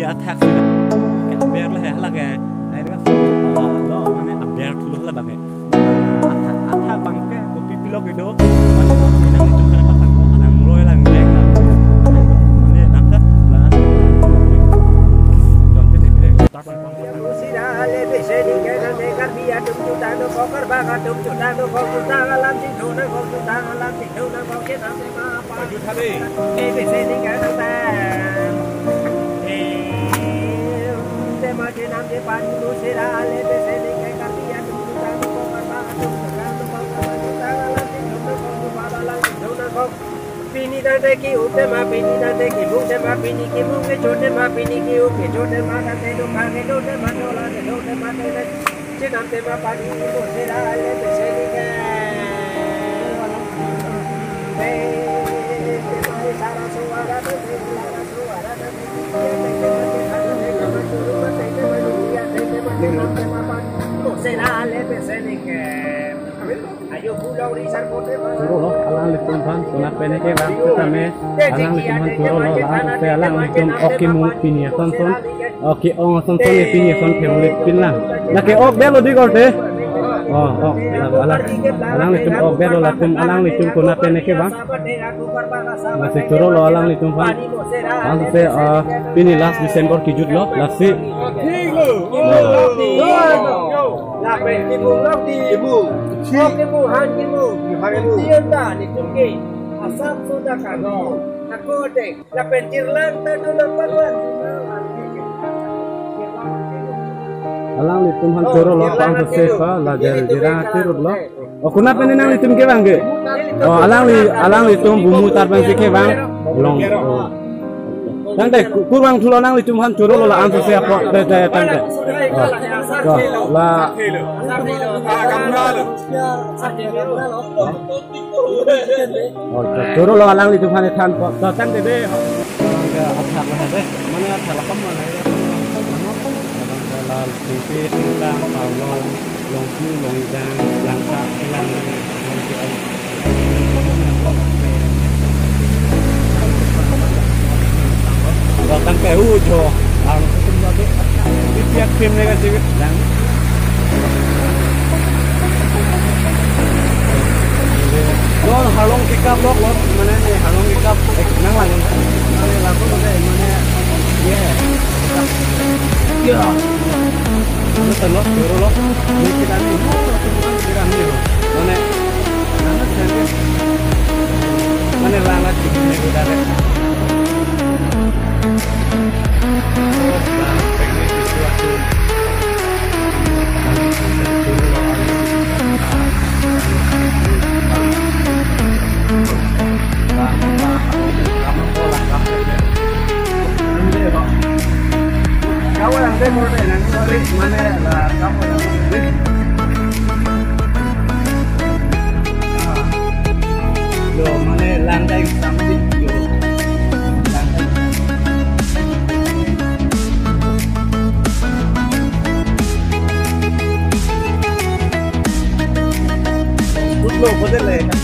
attack cái bear là cái ai đó đó mà này bear thulu là bằng cái attack bằng cái copy pilot cái đó mà nó năng itu kenapa tanggo nang mulai lang dek lah ini nampak lah konten ini start Pini dante ki upe ma pini dante ki mungse ma pini ki mungse chote ma pini ki upe chote ma dante do kage do te ma do la de do te ma de che dante ma pani ki mo se ra le te se ni ke be te sara so ara de la so ara de te te te ha de ka ma so ma te te ma ni ya te te ma de dante ma pani mo se ra le te se ni ke Suruh lo alang litum pan sunat pene ke bang pertama alang litum pan suruh lo alang se alang litum oki mu pinia son oki ong son pinia son peulit pin lang na ke ok belo di gorte oh alang litum ok belo latum alang litum sunat pene ke bang masih suruh lo alang litum pan bang se pini last Desember kijut lo lasi là về cái mù lóc đi mù cho cái mù han cái mù tiên đã đi cùng kì à sam su đã cả gò à cô để là bên tiền lang ta nó làm bắt luôn alang litum han coro lo pang se fa la jira tirut lo o kuna pene nang litum ke bang ge oh alang litum bumu tar bang ke bang long nang dai kurang thulo nang litum han coro lo la an se apa de tang de la coro lo alang litum han than to tang de ke athak la de mana athak la kam mana là TV đang vào long chu long giang lang sa lang và tăng cái u cho làm cái đó cái việc phim này cái gì đang đó là halong cái cáp đó mà này halong cái cáp năng làm này là có cái mà này yeah nó tên nó rồi nó mấy cái đàn này cái đàn này nó này nó xem cái nó này là chỉ cái đàn này kamu yang demo deh nanti mana lah kamu yang yo mana lantai sampai yo lantai lo boleh lah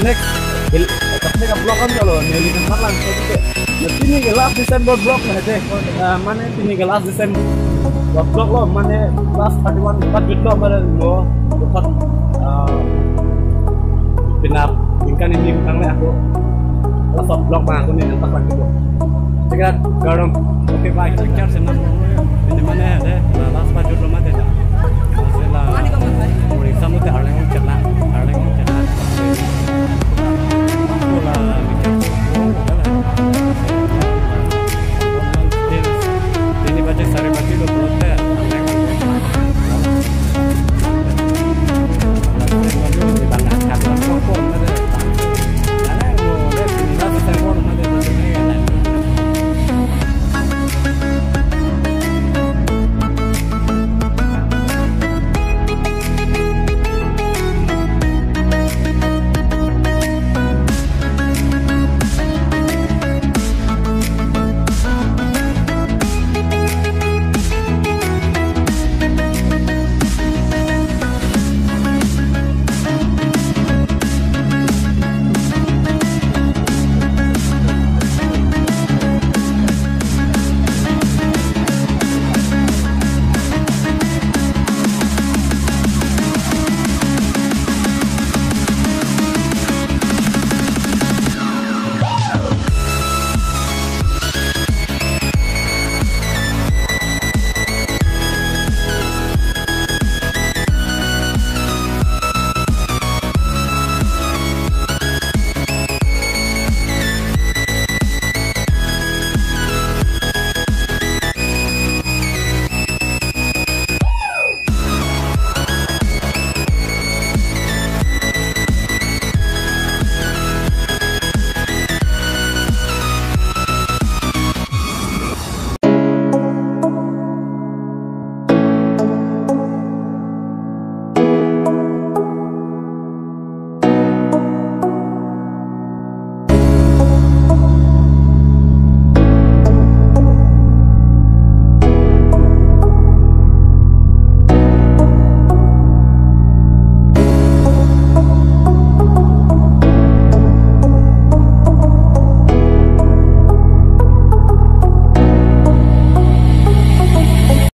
next, tapi kan blok kan kalau nyari tempat langsung Ini last December blog lah deh. Mana ini last December blog lo mana last 31 lo pada lo bukan pinap tingkan ini kang le aku last blog mah aku nih entah lagi tuh. Sekarang garam oke baik sekian senang ini mana deh last